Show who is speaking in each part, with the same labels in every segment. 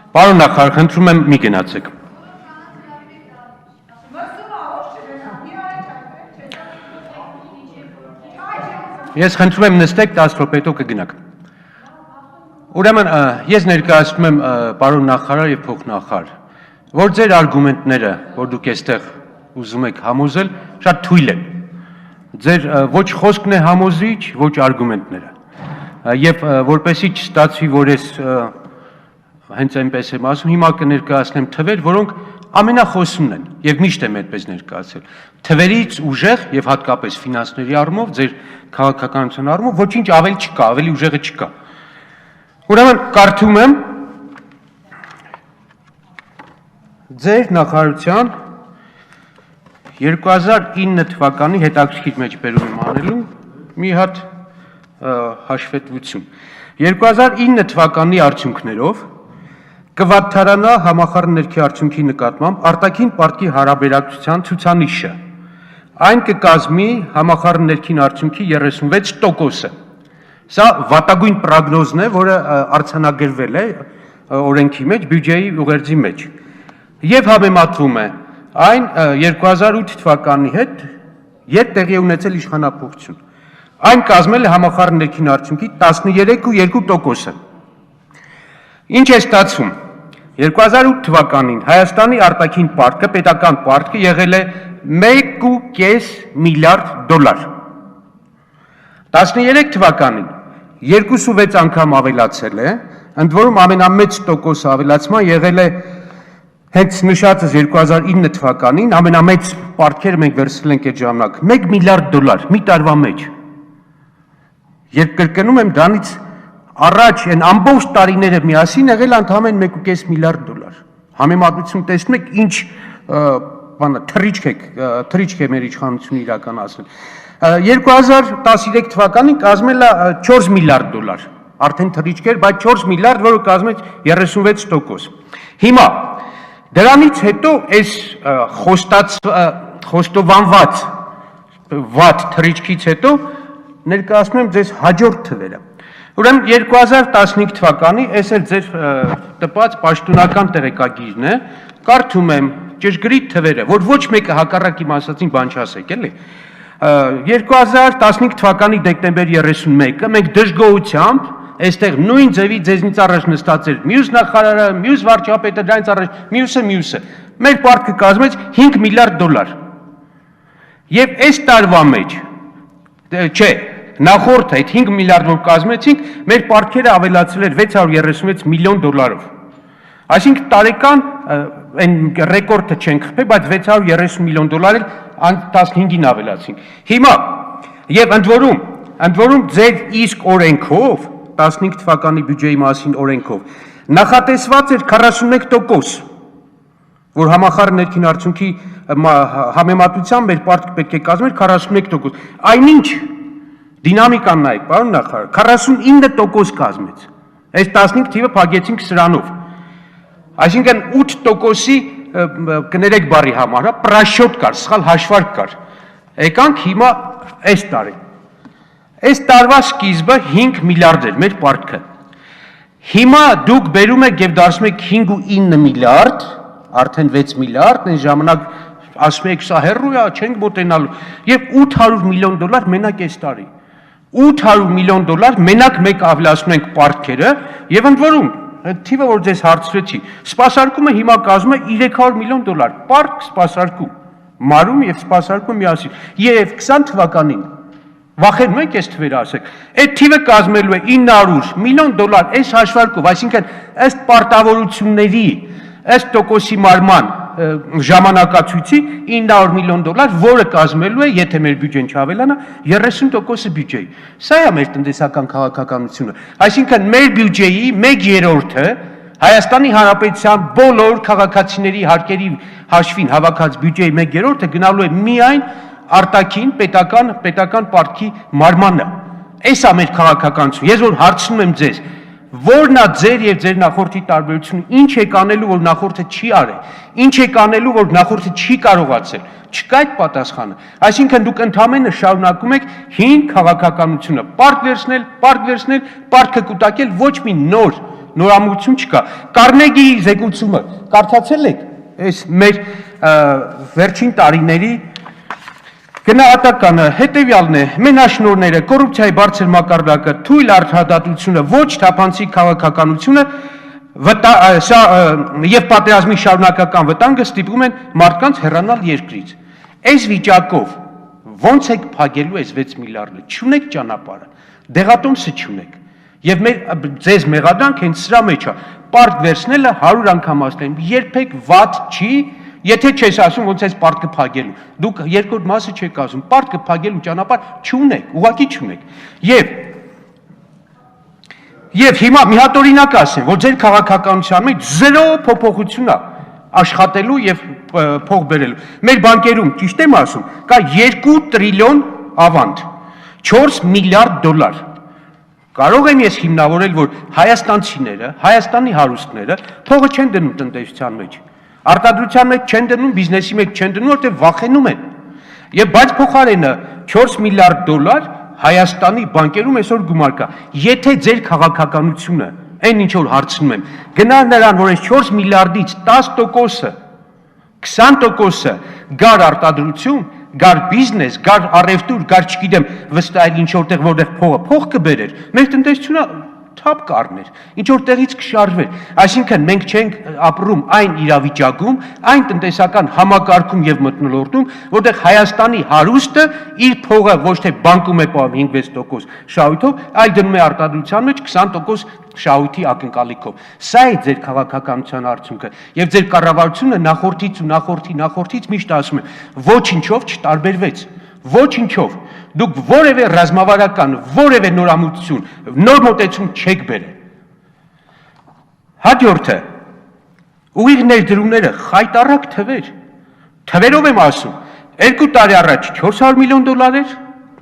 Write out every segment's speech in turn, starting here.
Speaker 1: Պարոն նախարար, խնդրում եմ մի գնացեք։ Ես խնդրում եմ նստեք 10 րոպե հետո կգնաք։ Ուրեմն ես ներկայացնում եմ պարոն նախարար եւ փոխնախարար, որ ձեր արգումենտները, որ դուք այստեղ ուզում եք համոզել, շատ թույլ են։ Ձեր ոչ խոսքն է համոզիչ, ոչ արգումենտները։ Եվ որպեսզի չստացվի, որ ես հենց այնպես եմ ասում, հիմա կներկայացնեմ թվեր, որոնք ամենախոսումն են եւ միշտ եմ այդպես ներկայացել։ Թվերից ուժեղ եւ հատկապես ֆինանսների առումով, ձեր քաղաքականության առումով ոչինչ ավելի չկա, ավելի ուժեղը չկա։ Ուրեմն կարդում եմ ձեր նախարարության 2009 թվականի հետաքրքիր մեջբերում եմ անելու մի հատ հաշվետվություն։ 2009 թվականի արդյունքներով կվատթարանա համախառն ներքի արդյունքի նկատմամբ արտաքին պարտքի հարաբերակցության ցուցանիշը։ Այն կկազմի համախառն ներքին արդյունքի 36%-ը։ Սա վատագույն պրոգնոզն է, որը արձանագրվել է օրենքի մեջ, բյուջեի ուղերձի մեջ։ Եվ համեմատվում է այն 2008 թվականի հետ, երբ տեղի է ունեցել իշխանափոխություն։ Այն կազմել է համախառն ներքին արդյունքի 13.2%-ը։ Ինչ է ստացվում։ 2008 թվականին Հայաստանի արտաքին պարտքը, պետական պարտքը եղել է $1.5 միլիարդ։ 13 թվականին 2.6 անգամ ավելացել է, ընդ որում ամենամեծ տոկոս ավելացման եղել է հենց նշածս 2009 թվականին, ամենամեծ պարտքերը մենք վերցրել ենք այդ ժամանակ, $1 միլիարդ մի տարվա մեջ։ Երբ կրկնում եմ, դրանից առաջ են ամբողջ տարիները միասին եղել ընդամենը $1.5 միլիարդ։ Համեմատություն տեսնում եք ինչ թռիչք է մեր իշխանությունը իրականացնել։ 2013 թվականին կազմել է $4 միլիարդ, արդեն թռիչք էր, բայց 4 միլիարդ, որը կազմել 36%։ Հիմա դրանից հետո այս խոստովանված վատ թռիչքից հետո ներկայացնում եմ ձեզ հաջորդ թվերը։ Ուրեմն 2015 թվականի, այս էլ ձեր տպած պաշտոնական տեղեկագիրն է, կարդում եմ ճշգրիտ թվերը, որ ոչ մեկը հակառակ իմ ասածին բան չասեք, էլի։ 2015 թվականի դեկտեմբեր 31-ը մենք դժգոհությամբ այստեղ նույն ձևի ձեզնից առաջ նստած էր մյուս նախարարը, մյուս վարչապետը, դրանից առաջ մյուսը, մեր պարտքը կազմեց $5 միլիարդ։ Եւ այս տարվա մեջ, չէ, նախորդ այդ $5 միլիարդ որ կազմեցինք, մեր պարտքերը ավելացել էր $636 միլիոն։ Այսինքն տարեկան այն ռեկորդը չենք խփել, բայց $630 միլիոն էլ 15-ին ավելացինք։ Հիմա եւ ընդ որում ձեր իսկ օրենքով 15 թվականի բյուջեի մասին օրենքով նախատեսված էր 41%, որ համախառն ներքին արդյունքի համեմատությամբ մեր պարտքը պետք է կազմեր 41%։ Այնինչ դինամիկան նայեք, պարոն նախարար, 49% կազմեց։ Այս 15 թիվը փակեցինք սրանով։ Այսինքն 8%-ի կներեք բարի համար, պրաշոտ կար, սխալ հաշվարկ կար։ Եկանք հիմա այս տարի։ Այս տարվա սկիզբը 5 միլիարդ էր մեր պարտքը։ Հիմա դուք բերում եք եւ դարձնում եք 5.9 միլիարդ, արդեն 6 միլիարդ, այն ժամանակ ասում եք սա հեռու է, չենք մոտենալու, եւ $800 միլիոն մենակ այս տարի։ $800 միլիոն մենակ մեկ ավելացնում ենք պարտքերը եւ ընդ որում թիվը որ ձեզ հարցրեցի, սպասարկումը հիմա կազմում է $300 միլիոն, պարտք սպասարկում, մարում եւ սպասարկում միասին։ Եվ 20 թվականին վախենում եք այս թվերը ասեք, այդ թիվը կազմելու է $900 միլիոն այս հաշվարկով, այսինքն ըստ պարտավորությունների, ըստ տոկոսի մարման ժամանակացույցի $900 միլիոն, որը կազմելու է, եթե մեր բյուջեն չավելանա, 30% բյուջեի։ Սա է մեր տնտեսական քաղաքականությունը։ Այսինքն մեր բյուջեի 1/3-ը Հայաստանի Հանրապետության բոլոր քաղաքացիների հարկերի հաշվին հավաքած բյուջեի 1/3-ը գնալու է միայն արտաքին պետական պարտքի մարմանը։ Այս է մեր քաղաքականությունը։ Ես որ հարցնում եմ ձեզ, որն է ձեր եւ ձեր նախորդի տարբերությունը, ինչ եք անելու, որ նախորդը չի արել, ինչ եք անելու, որ նախորդը չի կարողացել, չկա այդ պատասխանը։ Այսինքն դուք ընդամենը շարունակում եք հին քաղաքականությունը, պարտք վերցնել, պարտքը կուտակել, ոչ մի նոր նորամուծություն չկա։ Կարնեգիի զեկուցումը կարդացել եք, այս մեր վերջին տարիների գնահատականը հետևյալն է. մենաշնորհները, կոռուպցիայի բարձր մակարդակը, թույլ արդարադատությունը, ոչ թափանցիկ քաղաքականությունը եւ պատերազմի շարունակական վտանգը ստիպում են մարդկանց հեռանալ երկրից։ Այս վիճակով ո՞նց եք փակելու այս 6 միլիարդը։ Չունեք ճանապարհը, դեղատոմսը չունեք։ Եվ ձեզ մեղադրանք հենց սրա մեջ է։ Պարտք վերցնելը 100 անգամ ասել եմ, երբեք վատ չի, եթե չես ասում ոնց ես պարտքը փակելու։ Դուք երկրորդ մասը չեք ասում, պարտքը փակելու ճանապարհ չունեք, ուղղակի չունեք։ Եվ հիմա մի հատ օրինակ ասեմ, որ ձեր քաղաքականության մեջ 0 փոփոխություն է աշխատելու եւ փող բերելու։ Մեր բանկերում, ճիշտ եմ ասում, կա 2 տրիլիոն ավանդ, 4 միլիարդ դոլար։ Կարող եմ ես հիմնավորել, որ հայաստանցիները, Հայաստանի հարուստները փողը չեն դնում տնտեսության մեջ, արտադրության մեջ չեն դնում, բիզնեսի մեջ չեն դնում, որտեղ վախենում են։ Եվ բայց փոխարենը 4 միլիարդ դոլար Հայաստանի բանկերում այսօր գումար կա։ Եթե ձեր քաղաքականությունը, այն ինչ որ հարցնում եմ, գնա նրան, որ այս 4 միլիարդից 10%-ը, 20%-ը գար արտադրություն, գար բիզնես, գար առևտուր, գար չգիտեմ, վստահել ինչ որտեղ որտեղ փող կբերեր, մեր տնտեսությունը թափ կառներ, ինչ որ տեղից կշարժվեր։ Այսինքն մենք չենք ապրում այն իրավիճակում, այն տնտեսական համակարգում եւ մթնոլորտում, որտեղ Հայաստանի հարուստը իր փողը ոչ թե բանկում է պահում 5-6% շահույթով, այլ դնում է արտադրության մեջ 20% շահույթի ակնկալիքով։ Սա է ձեր քաղաքականության արդյունքը, եւ ձեր կառավարությունը նախորդից միշտ ասում է, ոչինչով չտարբերվեց, ոչինչով։ Դուք որևէ ռազմավարական, որևէ նորամուծություն, նոր մոտեցում չեք բերել։ Հաջորդը, ուղիղ ներդրումները խայտառակ թվեր, թվերով եմ ասում, 2 տարի առաջ 400 միլիոն դոլար էր,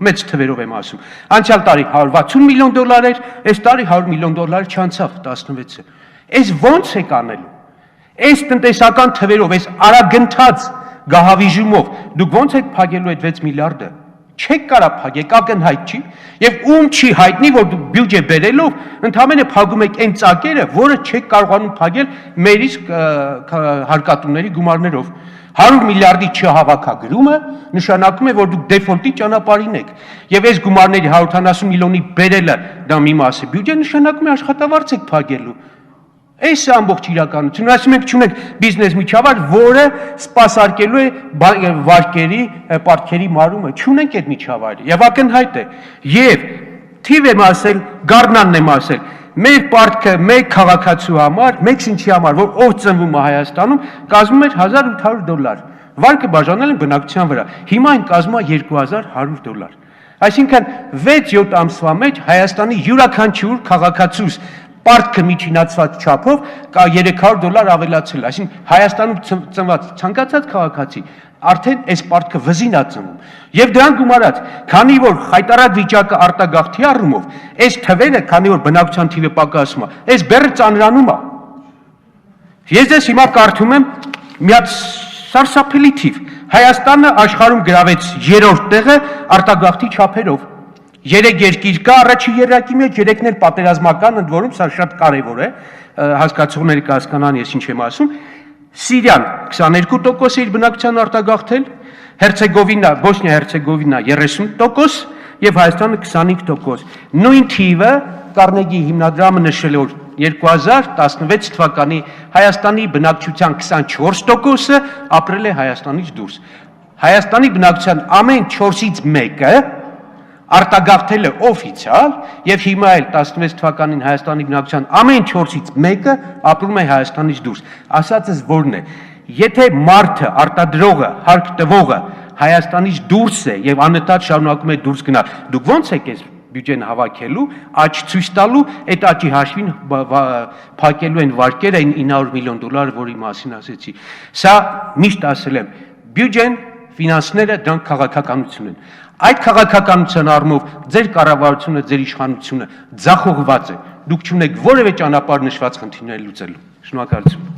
Speaker 1: մեծ թվերով եմ ասում, անցյալ տարի 160 միլիոն դոլար էր, այս տարի 100 միլիոն դոլար չանցավ 16-ը։ Այս ո՞նց եք անելու։ Այս տնտեսական թվերով, այս արագընթաց գահավիժումով դուք ո՞նց եք փակելու այդ 6 միլիարդը։ Չեք կարա փակեք, ակնհայտ չի, եւ ում չի հայտնի, որ դուք բյուջե բերելով ընդհանրապես փակում եք այն ծակերը, որը չեք կարողանում փակել մեր իսկ հարկատուների գումարներով։ 100 միլիարդի չհավաքագրումը նշանակում է, որ դուք դեֆոլտի ճանապարհին եք, եւ այս գումարների 170 միլիոնի բերելը դա մի մասը բյուջե նշանակում է աշխատավարձ եք փակելու։ Այս է ամբողջ իրականությունը, ասում ենք չունենք բիզնես միջավայր, որը սպասարկելու է վարկերի, պարտքերի մարումը, չունենք այդ միջավայրը, եւ ակնհայտ է, եւ թիվ եմ ասել, գառնանն եմ ասել, մեր պարտքը մեկ քաղաքացու համար, մեկ շնչի համար, որ ով ծնվում է Հայաստանում, կազմում էր $1800, վարկը բաժանել են բնակչության վրա, հիմա այն կազմում է $2100, այսինքն 6-7 ամսվա մեջ Հայաստանի յուրաքանչյուր քաղաքացուս պարտքը միջինացված չափով կա $300 ավելացել, այսինքն Հայաստանում ծնված ցանկացած քաղաքացի արդեն այս պարտքը վզին է ծնում։ Եվ դրան գումարած, քանի որ խայտարակ վիճակը արտագաղթի առումով, այս թվերը, քանի որ բնակչության թիվը պակասում է, այս բեռը ծանրանում է։ Ես դες հիմա կարդում եմ մի հատ սարսափելի թիվ։ Հայաստանը աշխարհում գրավեց 3-րդ տեղը արտագաղթի չափերով։ 3 երկիր կա առաջի երակի մեջ, 3-ն էլ պատերազմական, ընդ որում սա շատ կարևոր է, հասկացողները կհասկանան ես ինչ եմ ասում։ Սիրիան 22% իր բնակչության արտագաղթել, Հերցեգովինա, Բոսնիա-Հերցեգովինա 30% եւ Հայաստանը 25%։ Նույն թիվը Կարնեգի հիմնադրամը նշել է, որ 2016 թվականի Հայաստանի բնակչության 24%-ը ապրել է Հայաստանից դուրս։ Հայաստանի բնակչության ամեն 4-ից 1-ը արտագաղթել է օֆիցիալ եւ հիմա էլ 16 թվականին Հայաստանի բնակչության ամեն 4-ից 1-ը ապրում է Հայաստանից դուրս։ Ասածս որն է, եթե մարդը արտադրողը, հարկ տվողը Հայաստանից դուրս է եւ անընդհատ շարունակում է դուրս գնալ, դուք ո՞նց եք այս բյուջեն հավաքելու, աճ ցույց տալու, այդ աճի հաշվին փակելու են վարկերը այն $900 միլիոն, որի մասին ասեցի։ Սա միշտ ասել եմ, բյուջեն, ֆինանսները դրանք քաղաքականություն են։ Այդ քաղաքականության առումով ձեր կառավարությունը, ձեր իշխանությունը ձախողված է։ Դուք չունեք որևէ ճանապարհ նշված խնդիրներ լուծելու։ Շնորհակալություն։